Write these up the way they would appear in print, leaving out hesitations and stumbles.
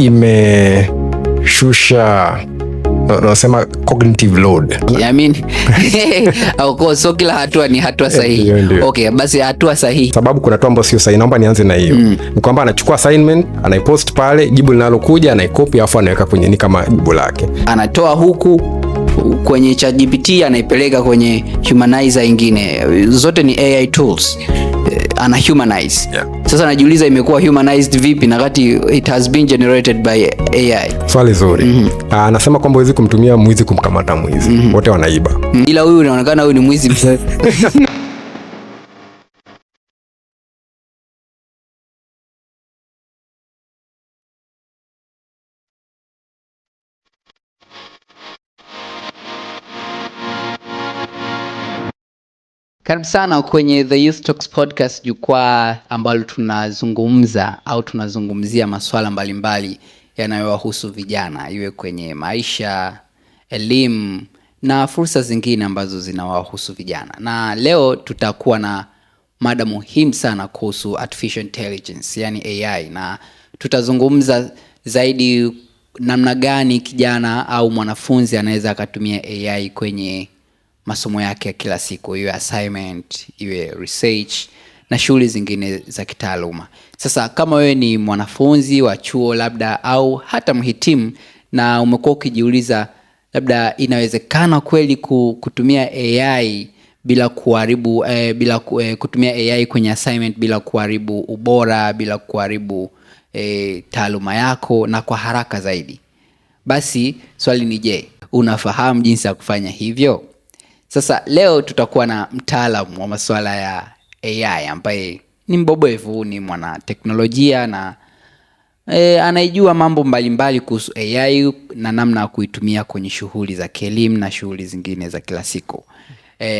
imeshusha nasema cognitive load. I mean, so kila hatua ni hatua sahihi. Okay, basi hatua sahihi. Sababu kuna hatua ambazo sio sahihi. Naomba nianze na hiyo. Ni kwamba anachukua assignment, anaipost pale, jibu linalokuja anaikopi afu anaweka kwenye ni kama jibu lake. Anatoa huku kwenye ChatGPT anaipeleka kwenye humanizer ingine. Zote ni AI tools. Ana humanize. Yeah. Sasa najiuliza imekuwa humanized vipi na wakati it has been generated by AI? Swali zuri. Anasema kwamba huwezi kumtumia mwizi kumkamata mwizi. Wote wanaiba. Ila huyu inaonekana huyu ni mwizi. Karibu sana kwenye The Youth Talks Podcast, jukwaa ambalo tunazungumzia masuala mbalimbali yanayowahusu vijana, iwe kwenye maisha, elimu na fursa zingine ambazo zinawahusu vijana. Na leo tutakuwa na mada muhimu sana kuhusu artificial intelligence, yani AI, na tutazungumza zaidi namna gani kijana au mwanafunzi anaweza akatumia AI kwenye masomo yake ya kila siku, iwe assignment, iwe research na shughuli zingine za kitaaluma. Sasa kama wewe ni mwanafunzi wa chuo labda au hata mhitimu na umekuwa ukijiuliza labda inawezekana kweli kutumia AI bila kuharibu kutumia AI kwenye assignment bila kuharibu ubora, bila kuharibu taaluma yako na kwa haraka zaidi. Basi swali ni je, unafahamu jinsi ya kufanya hivyo? Sasa leo tutakuwa na mtaalamu wa masuala ya AI ambaye ni mbobevu, ni mwana teknolojia na anaijua mambo mbalimbali kuhusu AI na namna ya kuitumia kwenye shughuli za kielimu na shughuli zingine za kila siku.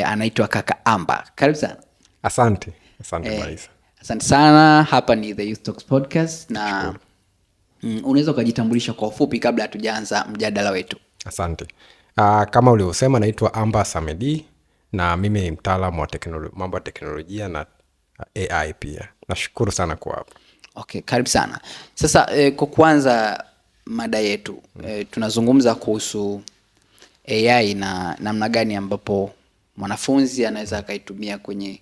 Anaitwa kaka Amba. Karibu sana. Asante Maisa. Asante sana. Hapa ni The Youth Talks Podcast na unaweza kujitambulisha kwa ufupi kabla hatujaanza mjadala wetu? Asante. Kama ulivyosema, naitwa Amba Samedi na mimi ni mtaalamu wa mambo ya teknolojia na AI pia. Nashukuru sana kwa hapo. Okay, karibu sana. Sasa kwa kwanza mada yetu, tunazungumza kuhusu AI na namna gani ambapo mwanafunzi anaweza akaitumia kwenye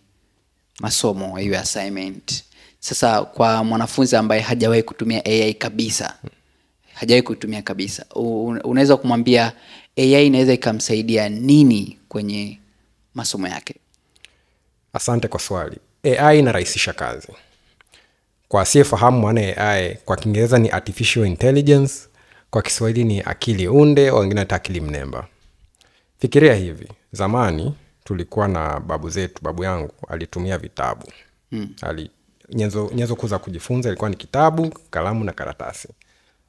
masomo, iwe assignment. Sasa kwa mwanafunzi ambaye hajawahi kutumia AI kabisa, unaweza kumwambia AI inaweza ikamsaidia nini kwenye masomo yake? Asante kwa swali. AI inarahisisha kazi. Kwa asiyefahamu maana AI, kwa Kiingereza ni artificial intelligence, kwa Kiswahili ni akili unde au wengine akili mnemba. Fikiria hivi, zamani tulikuwa na babu yangu alitumia vitabu. Nyenzo kuu za kujifunza ilikuwa ni kitabu, kalamu na karatasi.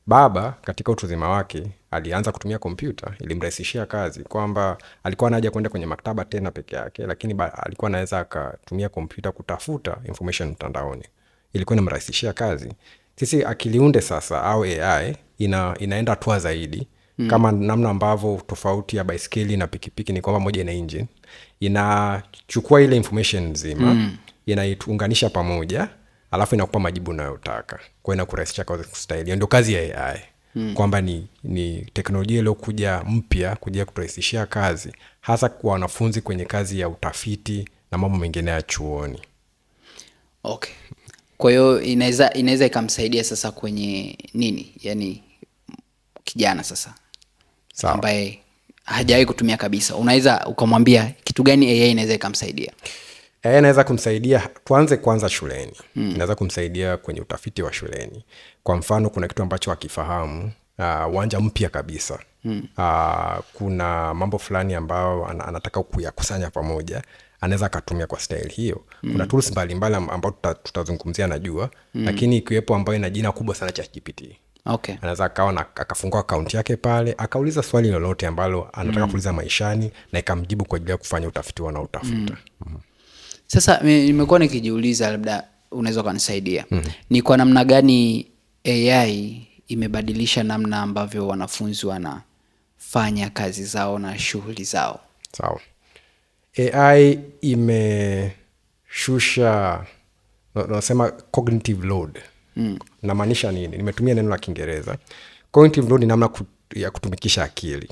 Baba katika utuzima wake alianza kutumia kompyuta, ilimrahisishia kazi kwamba alikuwa anaja kwenda kwenye maktaba tena peke yake, lakini alikuwa anaweza akatumia kompyuta kutafuta information mtandaoni. Ilikuwa inamrahisishia kazi. Sisi akili unde sasa au AI inaenda hatua zaidi. Kama namna ambavyo tofauti ya baiskeli na pikipiki ni kwamba moja ina engine, inachukua ile information nzima, inaiunganisha pamoja, alafu inakupa majibu unayotaka. Kwa hiyo inakurahisisha kazi kustahili. Ndio kazi ya AI. Kwamba ni teknolojia iliyokuja mpya kuja kuturahisishia kazi, hasa kwa wanafunzi kwenye kazi ya utafiti na mambo mengine ya chuoni. Okay. Kwa hiyo inaweza ikamsaidia sasa kwenye nini? Yaani kijana sasa ambaye hajawahi kutumia kabisa, unaweza ukamwambia kitu gani AI inaweza ikamsaidia? AI inaweza kumsaidia, tuanze kwanza shuleni. Inaweza kumsaidia kwenye utafiti wa shuleni. Kwa mfano kuna kitu ambacho hakifahamu, uwanja mpya kabisa. Kuna mambo fulani ambao anataka kuyakusanya pamoja, anaweza akatumia kwa style hiyo. Kuna tools mbalimbali ambao tutazungumzia najua, lakini ikiwepo ambayo ina jina kubwa sana ChatGPT. Okay. Anaweza akafungua account yake pale, akauliza swali lolote ambalo anataka kuuliza maishani na ikamjibu kwa ajili ya kufanya utafiti wanaotafuta. Sasa nimekuwa nikijiuliza, labda unaweza kunisaidia. Ni kwa namna gani AI imebadilisha namna ambavyo wanafunzi wanafanya kazi zao na shughuli zao? Sawa. AI imeshusha nasema cognitive load Namaanisha nini? Nimetumia neno la Kiingereza. Cognitive load ni namna ya kutumikisha akili.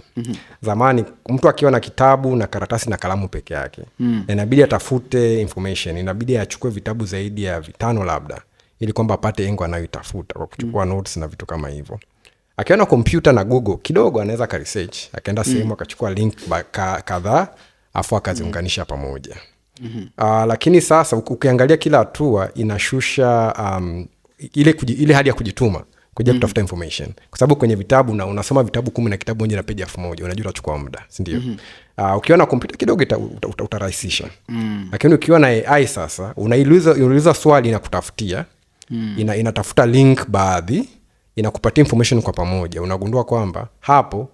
Zamani mtu akiwa na kitabu na karatasi na kalamu peke yake, inabidi atafute information, inabidi achukue vitabu zaidi ya 5 labda, ili kwamba apate engo anayoitafuta kwa kuchukua notes na vitu kama hivyo. Akiwa na kompyuta na Google kidogo, anaweza ka research, akaenda sehemu akachukua link kadhaa afu akaziunganisha pamoja. Lakini sasa ukiangalia kila hatua inashusha ile hadi ya kujituma kuja kutafuta information, kwa sababu kwenye vitabu na unasoma vitabu 10 na kitabu moja na peji 1000, unajua utachukua muda, si ndio? Ukiwa na kompyuta kidogo utarahisisha. Lakini ukiwa na AI sasa, unauliza swali na kutafutia, inatafuta link baadhi, inakupatia information kwa pamoja. Unagundua kwamba hapo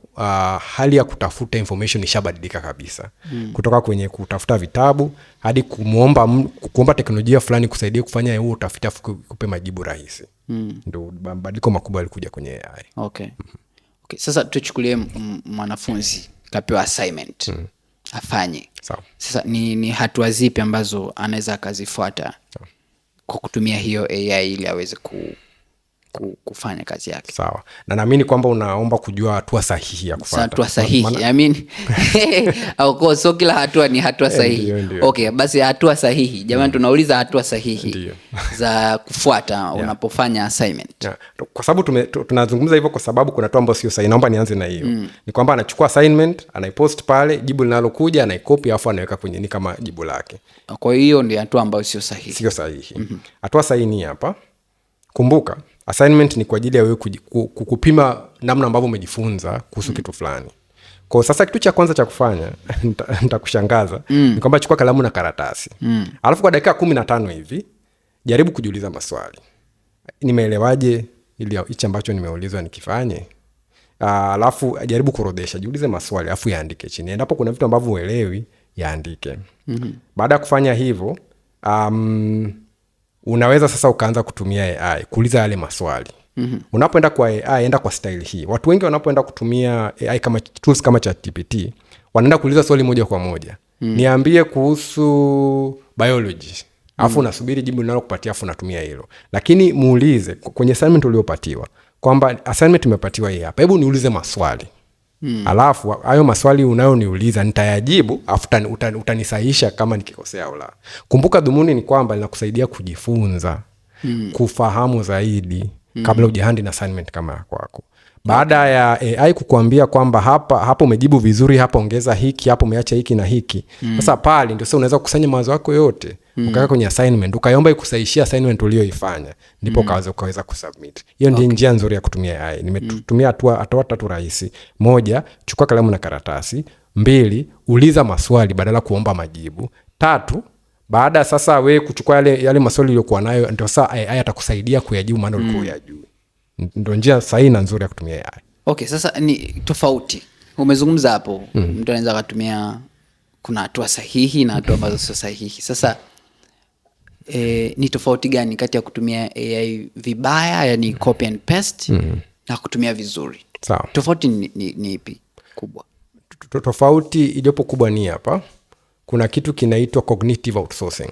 hali ya kutafuta information ishabadilika kabisa. Kutoka kwenye kutafuta vitabu hadi kuomba teknolojia fulani kusaidia kufanya huo utafiti afu kupe majibu rahisi. Ndio mabadiliko makubwa yalikuja kwenye AI. Okay. Sasa tuchukulie mwanafunzi kapewa assignment. Afanye. Sawa. Sasa ni hatua zipi ambazo anaweza akazifuata kwa kutumia hiyo AI ili aweze kufanya kazi yake? Sawa. Na naamini kwamba unaomba kujua hatua sahihi ya kufuata. Hatua sahihi. I mean au so kila hatua ni hatua sahihi. Ndiyo. Okay, basi hatua sahihi. Jamani, tunauliza hatua sahihi za kufuata unapofanya assignment. Kwa sababu tunazungumza hivyo kwa sababu kuna hatua ambazo sio sahihi. Naomba nianze na hiyo. Ni kwamba anachukua assignment, anaipost pale, jibu linalokuja anaicopy afu anaweka kwenye ni kama jibu lake. Kwa hiyo ndio hatua ambayo sio sahihi. Sio sahihi. Hatua sahihi ni hapa. Kumbuka, assignment ni kwa ajili ya wewe kukupima namna ambavyo umejifunza kuhusu kitu fulani. Kwa sasa kitu cha kwanza cha kufanya nitakushangaza, ni kwamba chukua kalamu na karatasi. Alafu kwa dakika 15 hivi jaribu kujiuliza maswali. Nimeelewaje ili hicho ambacho nimeulizwa nikifanye? Alafu jaribu kuorodhesha, jiulize maswali alafu yaandike chini. Endapo kuna vitu ambavyo uelewi, yaandike. Baada ya kufanya hivyo, unaweza sasa ukaanza kutumia AI kuuliza yale maswali. Unapoenda kwa AI, enda kwa style hii. Watu wengi wanapoenda kutumia AI kama tools kama ChatGPT, wanaenda kuuliza swali moja kwa moja. Niambie kuhusu biology. Alafu unasubiri jibu linalokupatia afu unatumia hilo. Lakini muulize kwenye assignment uliopatiwa kwamba assignment umepatiwa hii hapa. Hebu niulize maswali. Alafu hayo maswali unayoniuliza nitayajibu afu utanisahisha kama nikikosea au la. Kumbuka dhumuni ni kwamba linakusaidia kujifunza, kufahamu zaidi kabla hujahandi na assignment kama ya kwako. Baada ya AI kukuambia kwamba hapa umejibu vizuri, hapa ongeza hiki, hapa umeacha hiki na hiki. Sasa pale ndio sasa unaweza kukusanya mawazo yako yote, ukaweka kwenye assignment, ukaomba ikusahishia assignment uliyoifanya, ndipo ukaweza kusubmit. Hiyo ndio njia nzuri ya kutumia AI. Nimetumia hatua 3 rahisi. 1, chukua kalamu na karatasi. 2, uliza maswali badala kuomba majibu. 3, baada sasa wewe kuchukua yale maswali uliyokuwa nayo, ndio sasa AI atakusaidia kuyajibu maana ulikuwa unayajua. Ndio njia sahihi na nzuri ya kutumia AI. Okay, sasa ni tofauti. Umezungumza hapo, mtu anaweza kutumia, kuna hatua sahihi na hatua ambazo sio sahihi. Sasa ni tofauti gani kati ya kutumia AI vibaya, yani copy and paste, na kutumia vizuri? Sawa. Tofauti ni ipi kubwa? Tofauti iliyopo kubwa ni hapa. Kuna kitu kinaitwa cognitive outsourcing.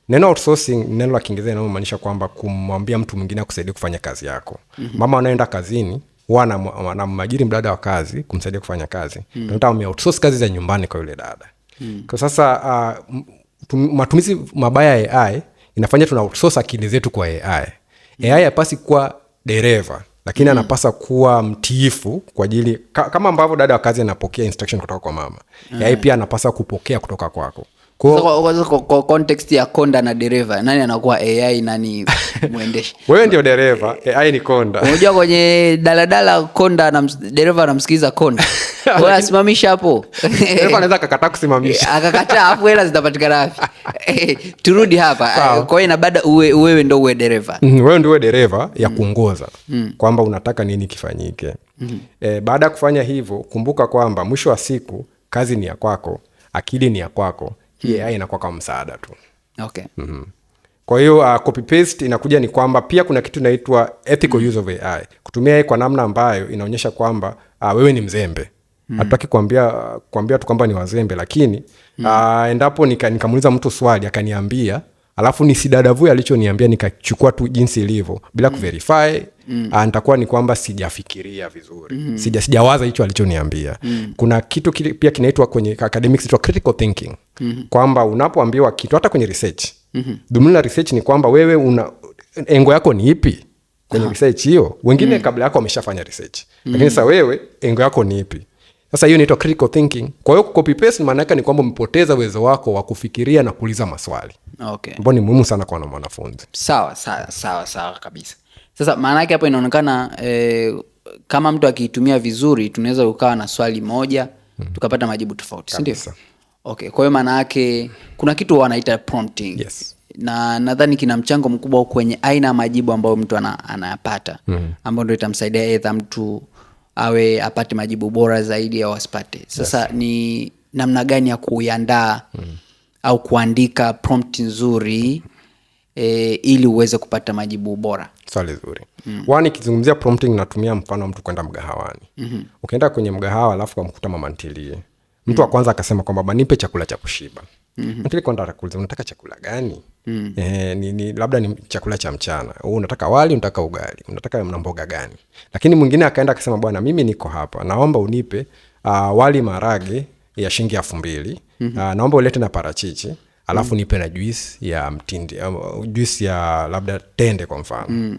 Neno outsourcing ni neno la Kiingereza linalomaanisha kwamba kumwambia mtu mwingine akusaidia kufanya kazi yako. Mama anaenda kazini, huwa anamwajiri mdada wa kazi kumsaidia kufanya kazi. Tunataka ame-outsource kazi za nyumbani kwa yule dada. Kwa sasa matumizi mabaya ya AI inafanya tuna outsource akili zetu kwa AI. AI hapasi kuwa dereva, lakini anapasa kuwa mtiifu kwa ajili kama ambavyo dada wa kazi anapokea instruction kutoka kwa mama. AI pia anapasa kupokea kutoka kwako. Kwa context ya konda na dereva, nani anakuwa AI, nani muendeshi? Wewe ndio dereva, AI ni konda. Unajua kwenye daladala konda na dereva anamsikiza konda. Wewe asimamisha hapo. Dereva anaweza akakataa kusimamisha. Akakataa, afu hela zitapatikana wapi? Turudi hapa. Kwa hiyo inabada wewe ndio uwe dereva. Wewe ndio uwe dereva ya kuongoza. Kwamba unataka nini kifanyike. Baada ya kufanya hivyo, kumbuka kwamba mwisho wa siku kazi ni ya kwako, akili ni ya kwako. AI inakuwa kama msaada tu. Okay. Kwa hiyo copy paste inakuja ni kwamba pia kuna kitu inaitwa ethical use of AI. Kutumia AI kwa namna ambayo inaonyesha kwamba wewe ni mzembe. Hatutaki kuambia tu kwamba ni wazembe, lakini endapo nikamuuliza mtu swali akaniambia alafu nisidadavue alichoniambia nikachukua tu jinsi ilivyo bila kuverify, nitakuwa ni kwamba sijafikiria vizuri. Sijawaza hicho alichoniambia. Kuna kitu pia kinaitwa kwenye academics inaitwa critical thinking. Kwamba unapoambiwa kitu hata kwenye research. Dhumuni la research ni kwamba wewe engo yako ni ipi kwenye research hiyo. Wengine kabla yako wameshafanya research. Lakini sasa wewe engo yako ni ipi? Sasa hiyo inaitwa critical thinking. Kwa hiyo copy paste maana yake ni kwamba umepoteza uwezo wako wa kufikiria na kuuliza maswali. Okay. Ambao ni muhimu sana kwa mwanafunzi. Sawa kabisa. Sasa maana yake hapo inaonekana kama mtu akiitumia vizuri tunaweza ukawa na swali moja tukapata majibu tofauti, si ndio? Okay, kwa hiyo maana yake kuna kitu wanaita prompting. Yes. Na nadhani kina mchango mkubwa kwenye aina ya majibu ambayo mtu anayapata, ambayo ndio itamsaidia aidha mtu awe apate majibu bora zaidi au asipate. Sasa ni namna gani ya kuiandaa au kuandika prompt nzuri ili uweze kupata majibu bora? Swali zuri. Wani kizungumzia prompting natumia mfano mtu kwenda mgahawani. Ukienda kwenye mgahawa alafu kumkuta mama ntilie. Mtu wa kwanza akasema kwamba nipe chakula cha kushiba. Ntilie kwanza atakuuliza unataka chakula gani? Labda ni chakula cha mchana. Unataka wali, unataka ugali, unataka mboga gani? Lakini mwingine akaenda akasema bwana mimi niko hapa. Naomba unipe wali marage ya shilingi 2000. Naomba ulete na parachichi. Alafu nipe na juice ya mtindi, juice ya labda tende kwa mfano.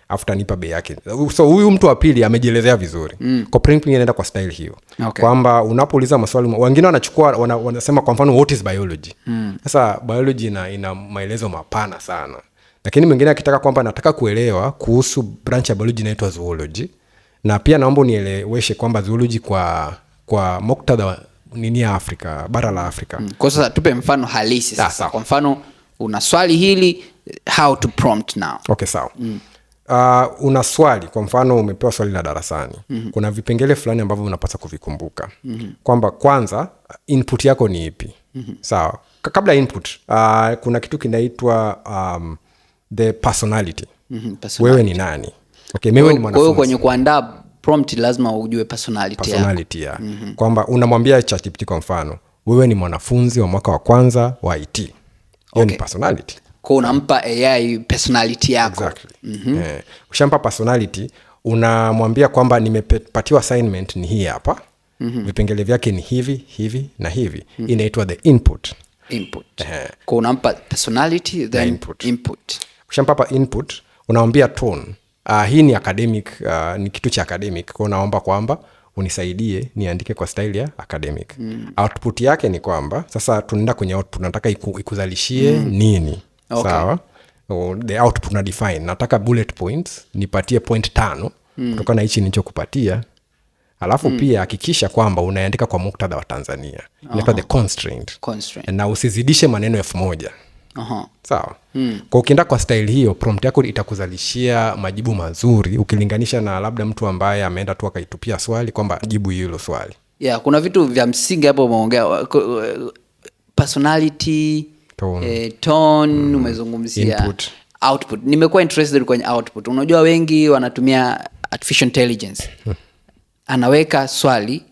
Afuta nipa bei yake. So huyu mtu wa pili amejielezea vizuri. Kwa printing inaenda kwa style hiyo. Okay. Kwamba unapouliza maswali, wengine wanachukua wanasema kwa mfano what is biology? Sasa biology ina maelezo mapana sana. Lakini mwingine akitaka kwamba nataka kuelewa kuhusu branch ya biology inaitwa zoology. Na pia naomba unieleweshe kwamba zoology kwa muktadha ya Afrika, bara la Afrika. Kwa sasa tupe mfano halisi sasa. Kwa mfano una swali hili, how to prompt now. Okay, sawa. Una swali, kwa mfano umepewa swali la darasani. Kuna vipengele fulani ambavyo unapaswa kuvikumbuka. Kwamba kwanza input yako ni ipi? Sawa. Kabla input, kuna kitu kinaitwa the personality. Wewe ni nani? Okay, wewe ni mwanafunzi. Kwa hiyo kwenye kuandaa prompt lazima ujue personality yako. Kwamba unamwambia ChatGPT kwa mfano, wewe ni mwanafunzi wa mwaka wa kwanza wa IT. Hiyo ni personality. Kwa unampa AI personality yako. Exactly. Ushampa personality, unamwambia kwamba nimepatiwa assignment ni hii hapa. Vipengele vyake ni hivi na hivi. Inaitwa the input. Kwa unampa personality then input. Ushampa input, unamwambia tone. Hii ni academic, ni kitu cha academic. Kwa naomba kwamba unisaidie niandike kwa style ya academic. Output yake ni kwamba sasa tunaenda kwenye output, nataka ikuzalishie nini? Okay. Sawa. The output na define, nataka bullet points, nipatie point 5 kutoka na hichi nilichokupatia. Alafu pia hakikisha kwamba unaandika kwa muktadha wa Tanzania. Inaitwa the constraint. Na usizidishe maneno 1000. Sawa. Kwa ukienda kwa style hiyo, prompt yako itakuzalishia majibu mazuri ukilinganisha na labda mtu ambaye ameenda tu akaitupia swali kwamba jibu hilo swali. Kuna vitu vya msingi hapo umeongea, personality, tone, umezungumzia output. Nimekuwa interested kwenye output. Unajua wengi wanatumia artificial intelligence. Anaweka swali,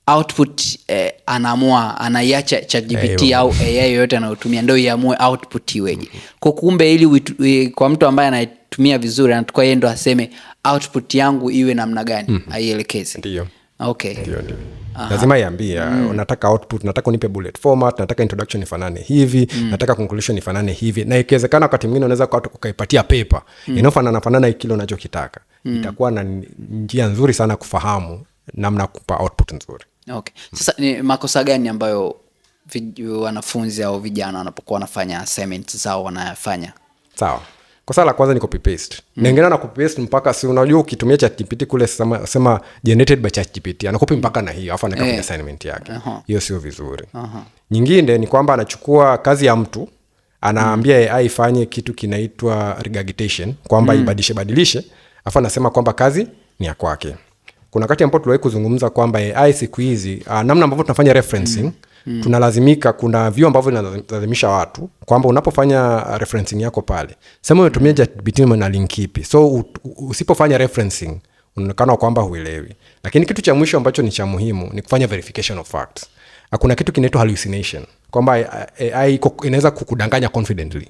output anaamua, anaiacha ChatGPT au AI yoyote anayotumia ndio iamue output iweje. Kwa kumbe ili kwa mtu ambaye anatumia vizuri anatakiwa yeye ndo aseme output yangu iwe namna gani, aielekeze. Ndio. Okay. Ndio. Lazima iambie unataka output, nataka unipe bullet format, nataka introduction ifanane hivi, nataka conclusion ifanane hivi. Na ikiwezekana wakati mwingine unaweza ukaipatia paper inayofanana kile unachokitaka. Itakuwa na njia nzuri sana kufahamu namna kupa output nzuri. Okay. Sasa ni makosa gani ambayo wanafunzi au vijana wanapokuwa wanafanya assignments zao wanayafanya? Sawa. Kosa la kwanza ni copy paste. Ningena na copy paste mpaka si unajua ukitumia ChatGPT kule sema generated by ChatGPT anakopi mpaka na hiyo afa anaweka kwenye assignment yake. Hiyo sio vizuri. Nyingine ni kwamba anachukua kazi ya mtu anaambia AI ifanye kitu kinaitwa regurgitation kwamba ibadilishe afa anasema kwamba kazi ni ya kwake. Kuna wakati ambapo tuliwahi kuzungumza kwamba AI siku hizi namna ambavyo tunafanya referencing tunalazimika, kuna view ambavyo vinalazimisha watu kwamba unapofanya referencing yako pale sema umetumia ChatGPT na link ipi, so usipofanya referencing unaonekana kwamba huelewi. Lakini kitu cha mwisho ambacho ni cha muhimu ni kufanya verification of facts. Kuna kitu kinaitwa hallucination kwamba AI inaweza kukudanganya confidently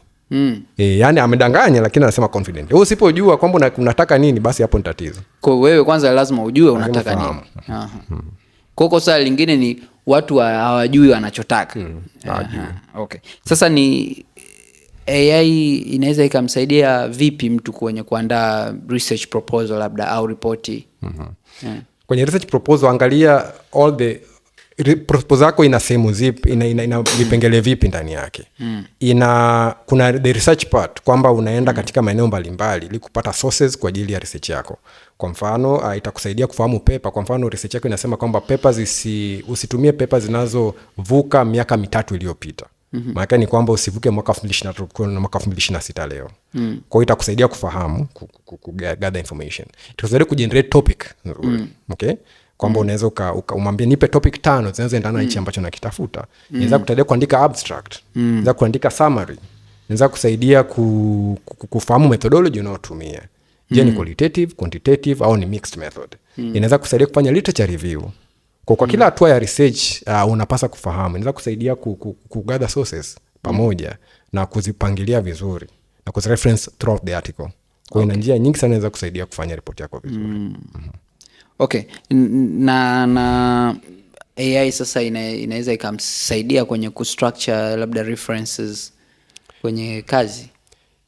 Yani amedanganya lakini anasema confident. Wewe usipojua kwamba unataka nini, basi hapo ni tatizo. Kwa wewe kwanza lazima ujue unataka nini. Kwa kosa lingine ni watu hawajui wanachotaka. Okay. Sasa ni AI inaweza ikamsaidia vipi mtu kwenye kuandaa research proposal labda au ripoti? Kwenye research proposal angalia all the proposal yako ina sehemu zipi, ina vipengele vipi ndani yake. Kuna the research part kwamba unaenda katika maeneo mbalimbali ili kupata sources kwa ajili ya research yako. Kwa mfano itakusaidia kufahamu paper. Kwa mfano research yako inasema kwamba papers usitumie papers zinazovuka miaka 3 iliyopita. Maana ni kwamba usivuke mwaka 2023 na mwaka 2026 leo. Kwa hiyo itakusaidia kufahamu gather information. Itakusaidia kugenerate topic. Okay? Kwamba unaweza umwambie nipe topic 5 zinazoendana na hichi ambacho nakitafuta. Inaweza kusaidia kuandika abstract, inaweza kuandika summary, inaweza kusaidia kufahamu methodology unayotumia. Je, ni qualitative, quantitative au ni mixed method. Inaweza kusaidia kufanya literature review. Kwa kila hatua ya research unapasa kufahamu. Inaweza kusaidia kugather sources pamoja na kuzipangilia vizuri na kuzireference throughout the article. Kwa ina njia nyingi sana inaweza kusaidia kufanya report yako vizuri. Okay. Na AI sasa inaweza ikamsaidia kwenye kustructure labda references kwenye kazi.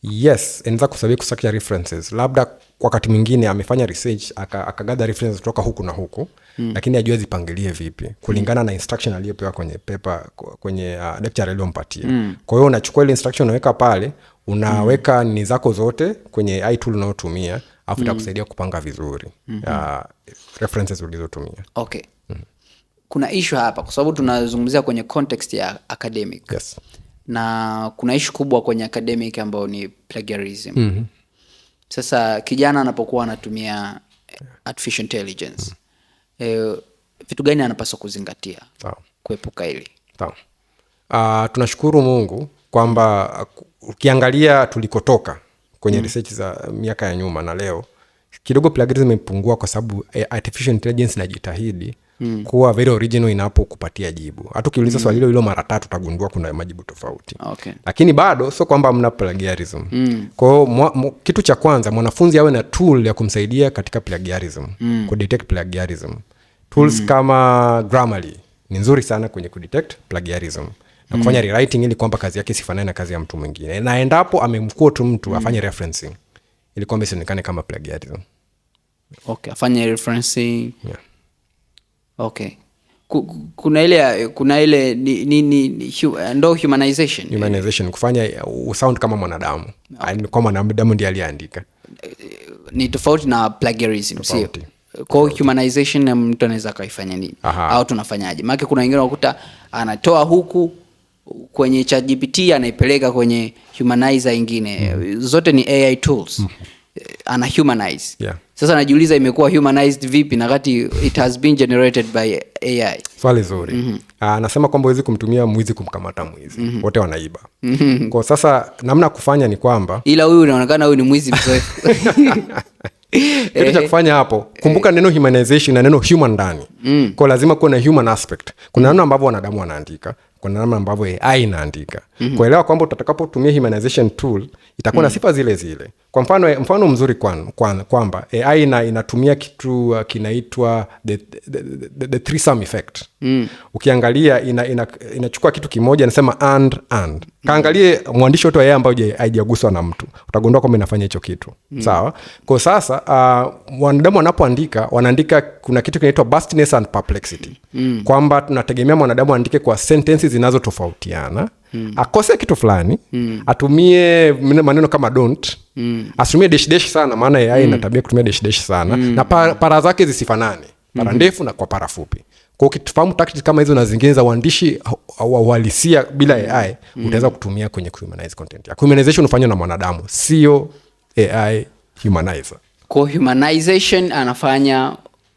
Yes, inaweza kusaidia kustructure references. Labda wakati mwingine amefanya research akagather references kutoka huku na huku, lakini ajue zipangilie vipi kulingana na instruction aliyopewa kwenye paper, kwenye lecture aliyompatia. Kwa hiyo unachukua ile instruction unaweka pale, unaweka ni zako zote kwenye AI tool unayotumia, afu itakusaidia kupanga vizuri references ulizotumia. Okay. Kuna issue hapa kwa sababu tunazungumzia kwenye context ya academic. Yes. Na kuna issue kubwa kwenye academic ambayo ni plagiarism. Sasa kijana anapokuwa anatumia artificial intelligence, vitu gani anapaswa kuzingatia kuepuka hili? Tunashukuru Mungu kwamba ukiangalia tulikotoka kwenye research za miaka ya nyuma na leo, kidogo plagiarism imepungua kwa sababu artificial intelligence inajitahidi kuwa very original inapokupatia jibu. Hata ukiuliza swali hilo mara 3 utagundua kuna majibu tofauti. Okay. Lakini bado sio kwamba mna plagiarism. Kwa hiyo kitu cha kwanza mwanafunzi awe na tool ya kumsaidia katika plagiarism, ku detect plagiarism. Tools kama Grammarly ni nzuri sana kwenye ku detect plagiarism na kufanya rewriting ili kwamba kazi yake isifanane na kazi ya mtu mwingine. Na endapo amemquote mtu afanye referencing ili kwamba isionekane kama plagiarism. Okay, afanye referencing. Yeah. Okay. Kuna ile ndo humanization kufanya sound kama mwanadamu. Okay. Kama mwanadamu ndiye aliandika. Ni tofauti na plagiarism, sio? Kwa humanization mtu anaweza kaifanya nini? Au tunafanyaje? Maana kuna wengine wakuta anatoa huku kwenye ChatGPT anaipeleka kwenye humanizer nyingine. Zote ni AI tools. Ana humanize. Yeah. Sasa najiuliza imekuwa humanized vipi na wakati it has been generated by AI? Swali zuri. Anasema kwamba huwezi kumtumia mwizi kumkamata mwizi. Wote wanaiba. Kwa sasa namna kufanya ni kwamba ila huyu unaonekana huyu ni mwizi mzoefu. Kitu cha kufanya hapo, kumbuka neno humanization na neno human ndani. Kwa lazima kuwe na human aspect. Kuna namna ambavyo wanadamu wanaandika, kuna namna ambavyo AI inaandika. Kuelewa kwamba utakapotumia humanization tool itakuwa na sifa zile zile. Kwa mfano mzuri kwamba AI inatumia kitu kinaitwa the threesome effect. Ukiangalia inachukua kitu kimoja inasema and. Kaangalie mwandishi wote wa AI ambaye haijaguswa na mtu, utagundua kwamba inafanya hicho kitu. Sawa? Kwa sasa wanadamu wanapoandika wanaandika kuna kitu kinaitwa vastness and perplexity. Kwamba tunategemea mwanadamu aandike kwa sentences zinazotofautiana. Akose kitu fulani, atumie maneno kama don't, asitumie dash sana maana AI ina tabia kutumia dash sana, na para zake zisifanane, para ndefu na kwa para fupi. Kwa ukifahamu tactics kama hizo na zingine za uandishi wa uhalisia bila AI, utaweza kutumia kwenye humanize content. Humanization hufanywa na mwanadamu, sio AI humanizer. Kwa humanization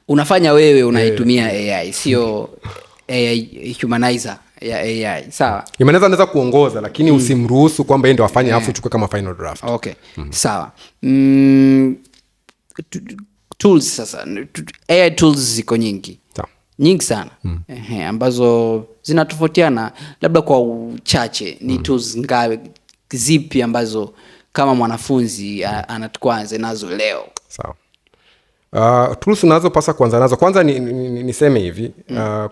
unafanya wewe unaitumia AI, sio AI humanizer ya AI. Sawa. Anaweza kuongoza lakini usimruhusu kwamba yeye ndio afanye afu chukue kama final draft. Okay. Sawa. Tools sasa. AI tools ziko nyingi. Sawa. Nyingi sana. Ambazo zinatofautiana labda kwa uchache. Ni tools zipi ambazo kama mwanafunzi anatakuwa anze nazo leo? Sawa. Tools unazopasa kuanza nazo, kwanza niseme hivi,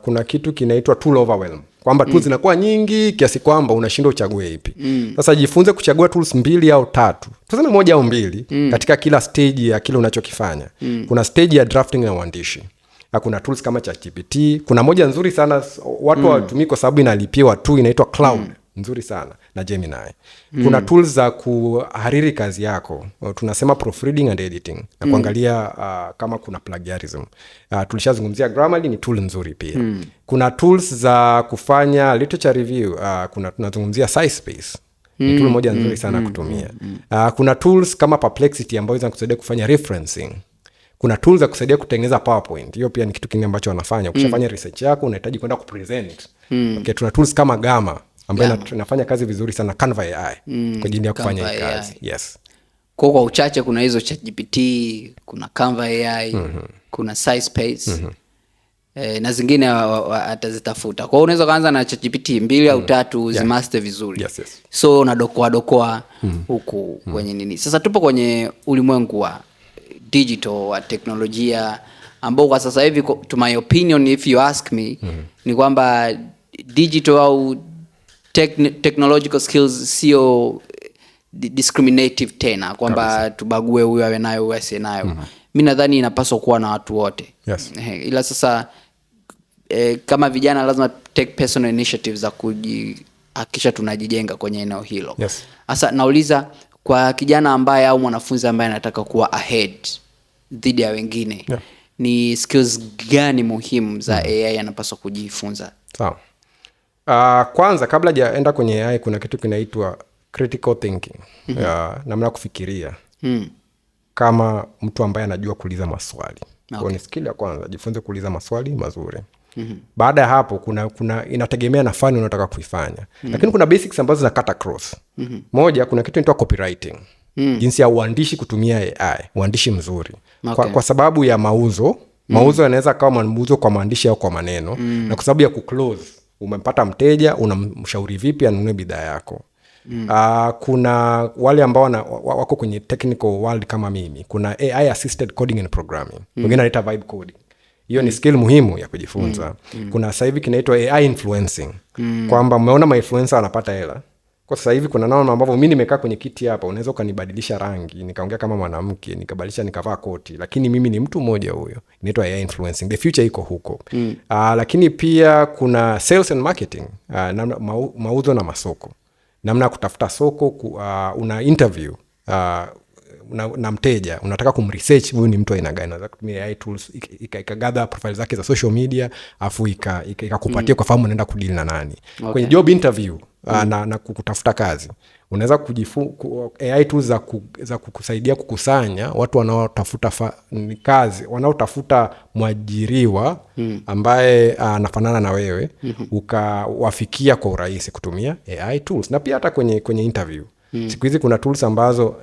kuna kitu kinaitwa tool overwhelm, kwamba tools zinakuwa nyingi kiasi kwamba unashindwa uchague ipi. Sasa jifunze kuchagua tools 2 au 3, tuseme 1 au 2 katika kila stage ya kile unachokifanya. Kuna stage ya drafting na uandishi. Kuna tools kama ChatGPT, kuna moja nzuri sana watu hawatumii kwa sababu inalipiwa tu, inaitwa Cloud. Nzuri sana, na Gemini. Kuna tools za kuhariri kazi yako, tunasema proofreading and editing, na kuangalia kama kuna plagiarism. Tulishazungumzia Grammarly, ni tool nzuri pia. Kuna tools za kufanya literature review, tunazungumzia SciSpace, ni tool moja nzuri sana kutumia. Kuna tools kama Perplexity ambayo zinakusaidia kufanya referencing. Kuna tools za kusaidia kutengeneza PowerPoint. Hiyo pia ni kitu kingine ambacho wanafanya. Ukishafanya research yako unahitaji kwenda kupresent. Okay, tuna tools kama Gamma ambayo inafanya kazi vizuri sana, Canva AI kwa ajili ya kufanya hii kazi. Yes. Kwa uchache kuna hizo ChatGPT, kuna Canva AI, kuna SciSpace. Na zingine atazitafuta. Kwa hiyo unaweza kaanza na ChatGPT 2 au 3 zimaster vizuri. Yes. So unadokoa huku kwenye nini. Sasa tupo kwenye ulimwengu wa digital, wa teknolojia, ambao kwa sasa hivi, to my opinion, if you ask me, ni kwamba digital au technological skills sio discriminative tena, kwamba tubague huyu awe nayo huyu asiye nayo. Mimi nadhani inapaswa kuwa na watu wote. Yes. Ila sasa kama vijana lazima take personal initiatives za hakisha tunajijenga kwenye eneo hilo. Yes. Sasa nauliza, kwa kijana ambaye au mwanafunzi ambaye anataka kuwa ahead dhidi ya wengine, ni skills gani muhimu za AI anapaswa kujifunza? Sawa. Kwanza kabla hajaenda kwenye AI kuna kitu kinaitwa critical thinking. Namna kufikiria. Kama mtu ambaye anajua kuuliza maswali. Kwa ni skill ya kwanza, jifunze kuuliza maswali mazuri. Baada ya hapo kuna inategemea na fani unataka kuifanya. Lakini kuna basics ambazo zinakata cross. Moja, kuna kitu inaitwa copywriting. Jinsi ya uandishi kutumia AI, uandishi mzuri. Kwa sababu ya mauzo yanaweza kawa mauzo kwa maandishi au kwa maneno, na kwa sababu ya kuclose, umempata mteja, unamshauri vipi anunue bidhaa yako. Kuna wale ambao wako kwenye technical world kama mimi, kuna AI assisted coding and programming, wengine wanaita vibe coding. Hiyo ni skill muhimu ya kujifunza. Kuna sasa hivi kinaitwa AI influencing, kwamba umeona ma influencer anapata hela. Kwa sasa hivi kuna namna ambavyo mimi nimekaa kwenye kiti hapa, unaweza ukanibadilisha rangi, nikaongea kama mwanamke, nikabadilisha nikavaa koti, lakini mimi ni mtu mmoja huyo. Inaitwa AI influencing. The future iko huko. Lakini pia kuna sales and marketing, mauzo na masoko. Namna kutafuta soko, una interview na mteja, unataka kumresearch huyu ni mtu aina gani, unaweza kutumia AI tools ikagather profile zake za social media, afu ikakupatia kwa fahamu unaenda kudeal na nani. Kwenye job interview na kutafuta kazi, unaweza AI tools za kukusaidia kukusanya watu wanaotafuta kazi, wanaotafuta mwajiriwa ambaye anafanana na wewe, ukawafikia kwa urahisi kutumia AI tools. Na pia hata kwenye interview, siku hizi kuna tools ambazo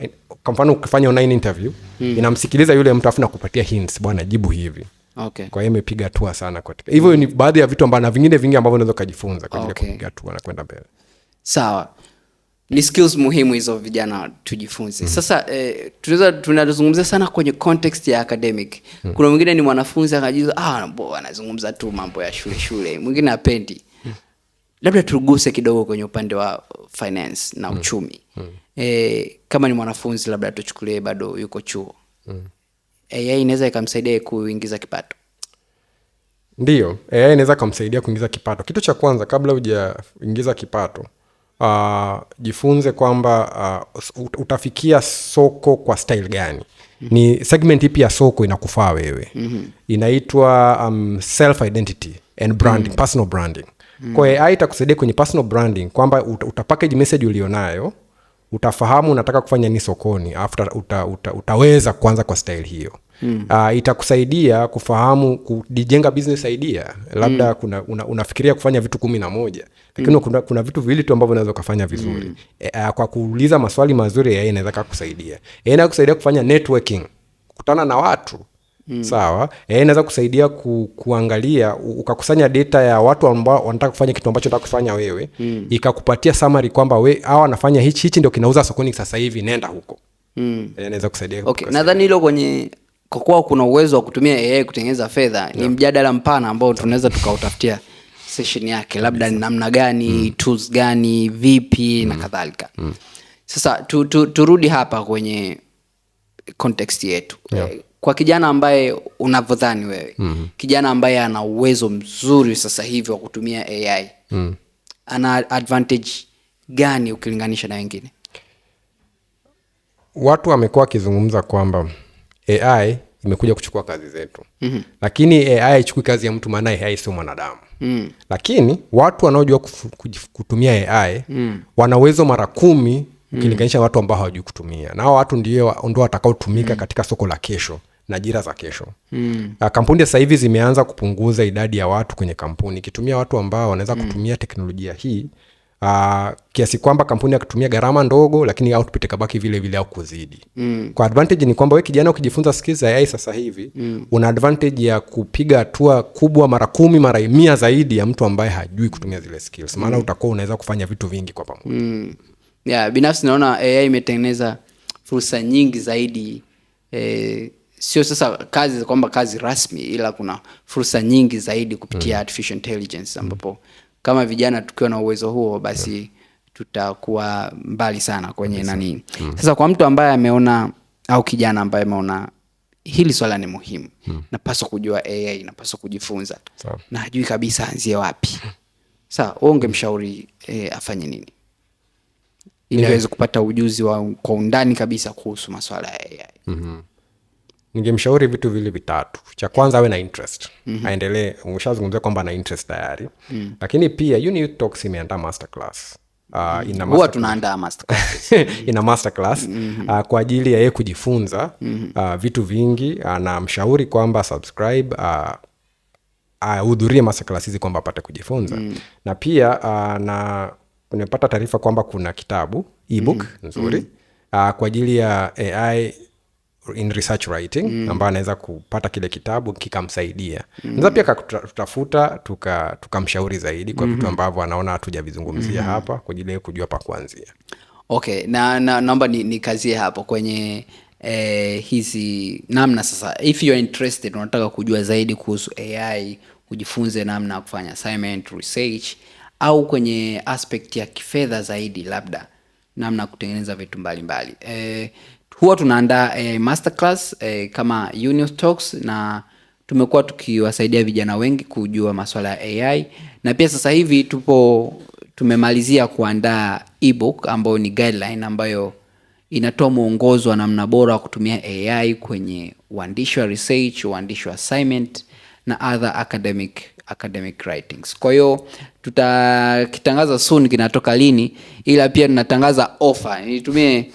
kwa mfano ukifanya online interview, inamsikiliza yule mtu afu na kupatia hints, bwana jibu hivi. Kwa hiyo imepiga hatua sana katika. Hivyo ni baadhi ya vitu ambavyo na vingine vingi ambavyo unaweza kujifunza kwa ajili ya kupiga hatua na kwenda mbele. Sawa. Ni skills muhimu hizo vijana tujifunze. Sasa tunazungumzia sana kwenye context ya academic. Kuna mwingine ni mwanafunzi akajiza anazungumza tu mambo ya shule. Mwingine hapendi. Labda tuguse kidogo kwenye upande wa finance na uchumi. Kama ni mwanafunzi labda tuchukulie bado yuko chuo. AI inaweza ikamsaidia kuingiza kipato? Ndiyo, AI inaweza kumsaidia kuingiza kipato. Kitu cha kwanza kabla hujaingiza kipato, jifunze kwamba utafikia soko kwa style gani. Ni segment ipi ya soko inakufaa wewe. Inaitwa self identity and branding, personal branding. Kwa AI itakusaidia kwenye personal branding, kwamba utapackage message ulionayo, utafahamu unataka kufanya nini sokoni, after utaweza kuanza kwa style hiyo. Itakusaidia kufahamu kujenga business idea. Labda unafikiria kufanya vitu 11, lakini kuna vitu viwili tu ambavyo unaweza kufanya vizuri. Kwa kuuliza maswali mazuri, yeye inaweza kukusaidia. Yeye inakusaidia kufanya networking, kukutana na watu. Sawa. Inaweza kusaidia kuangalia, ukakusanya data ya watu ambao wanataka kufanya kitu ambacho unataka kufanya wewe, ikakupatia summary kwamba hawa wanafanya hichi ndio kinauza sokoni sasa hivi, nenda huko. Inaweza kusaidia. Okay, nadhani hilo kwenye kwa kuwa kuna uwezo wa kutumia AI kutengeneza fedha, ni mjadala mpana ambao tunaweza tukautafutia session yake, labda ni namna gani, tools gani, vipi na kadhalika. Sasa turudi hapa kwenye context yetu. Kwa kijana ambaye unavyodhani wewe, kijana ambaye ana uwezo mzuri sasa hivi wa kutumia AI, ana advantage gani ukilinganisha na wengine? Watu wamekuwa wakizungumza kwamba AI imekuja kuchukua kazi zetu. Lakini AI haichukui kazi ya mtu, maana AI sio mwanadamu. Lakini watu wanaojua kutumia AI wana uwezo mara 10 ukilinganisha watu ambao hawajui kutumia. Na hao watu ndio watakaotumika katika soko la kesho na ajira za kesho. Kampuni sasa hivi zimeanza kupunguza idadi ya watu kwenye kampuni, kitumia watu ambao wanaweza kutumia teknolojia hii kiasi kwamba kampuni akitumia gharama ndogo, lakini output ikabaki vile vile au kuzidi. Kwa advantage ni kwamba wewe kijana ukijifunza skills za AI sasa hivi, una advantage ya kupiga hatua kubwa mara 10 mara 100 zaidi ya mtu ambaye hajui kutumia zile skills. Maana utakuwa unaweza kufanya vitu vingi kwa pamoja. Binafsi naona AI imetengeneza fursa nyingi zaidi, sio sasa kazi kwamba kazi rasmi, ila kuna fursa nyingi zaidi kupitia artificial intelligence, ambapo kama vijana tukiwa na uwezo huo, basi tutakuwa mbali sana kwenye nani. Sasa kwa mtu ambaye ameona, au kijana ambaye ameona hili swala ni muhimu, napaswa kujua AI, napaswa kujifunza, na hajui kabisa anzie wapi. Sasa wewe ungemshauri afanye nini ili aweze kupata ujuzi kwa undani kabisa kuhusu masuala ya AI? Ningemshauri vitu vile vitatu. Cha kwanza, awe na interest. Aendelee, umeshazungumzia kwamba ana interest tayari. Lakini pia Youth Talks imeandaa masterclass. Huwa tunaandaa masterclass. Ina masterclass kwa ajili ya yeye kujifunza vitu vingi. Na mshauri kwamba subscribe, hudhurie masterclass hizi kwamba apate kujifunza. Na pia na nimepata taarifa kwamba kuna kitabu ebook nzuri kwa ajili ya AI in research writing, ambayo anaweza kupata kile kitabu kikamsaidia. Naweza pia tutafuta tukamshauri zaidi kwa vitu ambavyo anaona hatujavizungumzia hapa, kwa ajili ya kujua pa kuanzia. Okay, na naomba nikazie hapo kwenye hizi namna. Sasa if you are interested, unataka kujua zaidi kuhusu AI, ujifunze namna ya kufanya assignment, research, au kwenye aspect ya kifedha zaidi, labda namna kutengeneza vitu mbalimbali, huwa tunaandaa masterclass kama Youth Talks, na tumekuwa tukiwasaidia vijana wengi kujua masuala ya AI. Na pia sasa hivi tumemalizia kuandaa ebook ambayo ni guideline, ambayo inatoa mwongozo wa namna bora wa kutumia AI kwenye uandishi wa research, uandishi wa assignment na other academic writings. Kwa hiyo tutakitangaza soon kinatoka lini, ila pia tunatangaza offer. Nitumie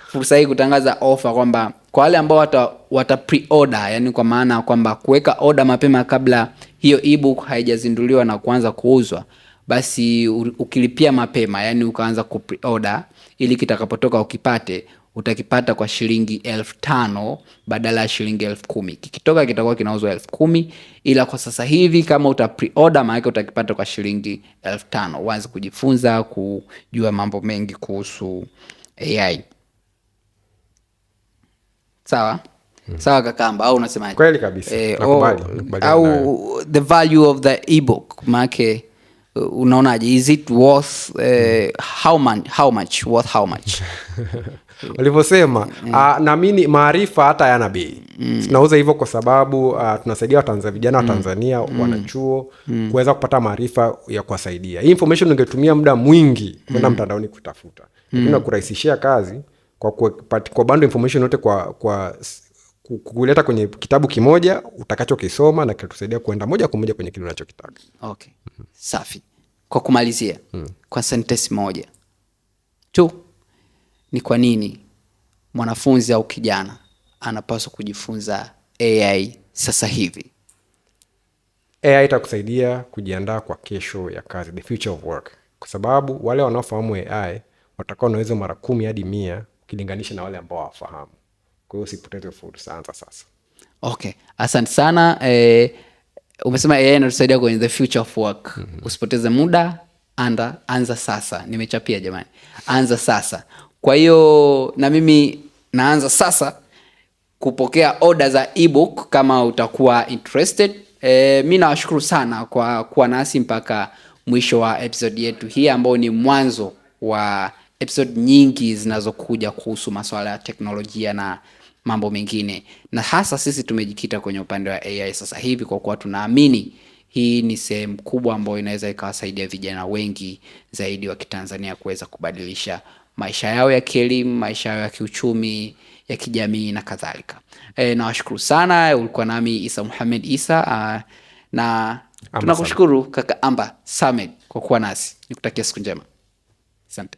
fursa hii kutangaza offer kwamba kwa wale ambao wata pre-order, yani kwa maana kwamba kuweka order mapema kabla hiyo ebook haijazinduliwa na kuanza kuuzwa, basi ukilipia mapema, yani ukaanza ku pre-order, ili kitakapotoka ukipate, utakipata kwa shilingi 5,000 badala ya shilingi 10,000. Kikitoka kitakuwa kinauzwa 10,000, ila kwa sasa hivi kama uta pre-order, maana utakipata kwa shilingi 5,000. Uanze kujifunza, kujua mambo mengi kuhusu AI. Sawa? Sawa Kakamba, au unasemaje? Kweli kabisa. Nakubali. Au the value of the ebook, maana unaonaje, is it worth how much worth how much? Walivyosema, naamini maarifa hata yana bei. Tunauza hivyo kwa sababu tunasaidia vijana wa Tanzania, wanachuo kuweza kupata maarifa ya kuwasaidia. Hii information ungetumia muda mwingi kwenda mtandaoni kutafuta. Lakini kurahisishia kazi kwa bando information yote kwa kuleta kwenye kitabu kimoja utakachokisoma, na kitusaidia kuenda moja kwa moja kwenye kile unachokitaka. Okay. Safi. Kwa kumalizia, kwa sentence moja tu, ni kwa nini mwanafunzi au kijana anapaswa kujifunza AI sasa hivi? AI itakusaidia kujiandaa kwa kesho ya kazi, the future of work. Kwa sababu wale wanaofahamu AI watakuwa na uwezo mara 10 hadi 100 ukilinganisha na wale ambao hawafahamu. Kwa hiyo usipoteze fursa, anza sasa. Okay, asante sana. Umesema AI inatusaidia kwenye the future of work. Usipoteze muda, anza sasa. Nimechapia jamani, anza sasa. Kwa hiyo na mimi naanza sasa kupokea order za ebook kama utakuwa interested. Mi nawashukuru sana kwa kuwa nasi mpaka mwisho wa episode yetu hii, ambao ni mwanzo wa episode nyingi zinazokuja kuhusu masuala ya teknolojia na mambo mengine, na hasa sisi tumejikita kwenye upande wa AI sasa hivi, kwa kuwa tunaamini hii ni sehemu kubwa ambayo inaweza ikawasaidia vijana wengi zaidi wa Kitanzania kuweza kubadilisha maisha yao ya kielimu, maisha yao ya kiuchumi, ya kijamii na kadhalika. Nawashukuru sana. Ulikuwa nami Isa Muhammad Isa, na tunakushukuru kaka Amba Samed kwa kuwa nasi. Nikutakia siku njema. Asante.